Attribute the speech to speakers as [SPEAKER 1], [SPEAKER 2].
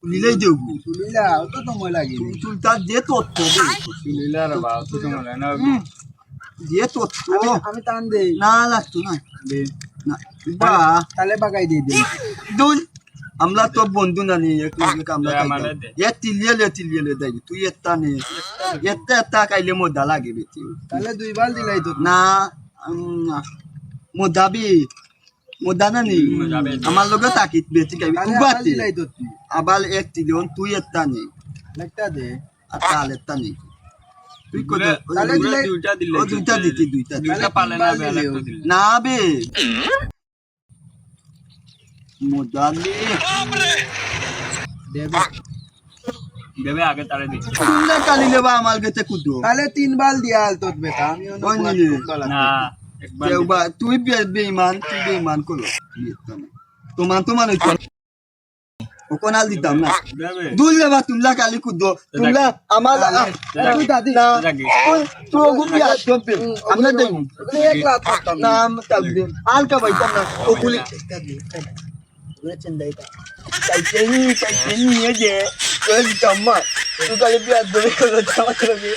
[SPEAKER 1] তুলিলেই দেবো
[SPEAKER 2] তুলিলা অত সময় লাগে
[SPEAKER 1] চুলটার যে তথ্য
[SPEAKER 2] তুলিলা রে বা অত সময় লাগে না
[SPEAKER 1] যে তথ্য
[SPEAKER 2] আমি টান দেই
[SPEAKER 1] না লাগতো না
[SPEAKER 2] দে
[SPEAKER 1] না বা
[SPEAKER 2] তালে বাগাই দিয়ে দিই
[SPEAKER 1] দুল আমরা তো বন্ধু না নি এক আমরা
[SPEAKER 2] আমারে দে।
[SPEAKER 1] এ তিলিয়ে দেই তুই একটা নে একটা খাইলে মজা লাগে বেশি
[SPEAKER 2] তাহলে দুই বাল দিলাই তো
[SPEAKER 1] না মোদাবি মোদা না নি আমার লগে তাকিত বেশি খাইবি
[SPEAKER 2] তাহলে আবার
[SPEAKER 1] উবাতে
[SPEAKER 2] দিলাই তো তুই
[SPEAKER 1] আবার এক তিলিয়ন তুই একটা নে
[SPEAKER 2] একটা দে
[SPEAKER 1] আর তাল একটা নে তুই কত
[SPEAKER 2] তাহলে দিলাই
[SPEAKER 1] ও দুইটা দিতি দুইটা
[SPEAKER 2] দুইটা পালে না বেলা তো দিলে
[SPEAKER 1] না বে মোদাবি
[SPEAKER 2] দেবে
[SPEAKER 3] দেবে আগে তারে দিচ্ছি
[SPEAKER 1] তুই কালি লেবা আমার কাছে কুদো
[SPEAKER 2] তাহলে তিন বাল দিয়া আল তোর বেটা আমি
[SPEAKER 1] ওই নিলে।
[SPEAKER 3] না একবার
[SPEAKER 1] কেউ বা তুই বেঈমান করো তোমার ওই ওকনাল দিতাম না
[SPEAKER 3] দেবে
[SPEAKER 1] দুল লেবা তুমলা কালি কুদো তুমলা আমার তুই দাদি না
[SPEAKER 3] রাখি।
[SPEAKER 1] তুই গুবি আসবে আমরা দেই
[SPEAKER 2] এক লাখ করতাম
[SPEAKER 1] না তাবদি আলকা বাইতাম না ওকুলি চাইছেনি এ যে তুই কালি বিয়া ধরে করে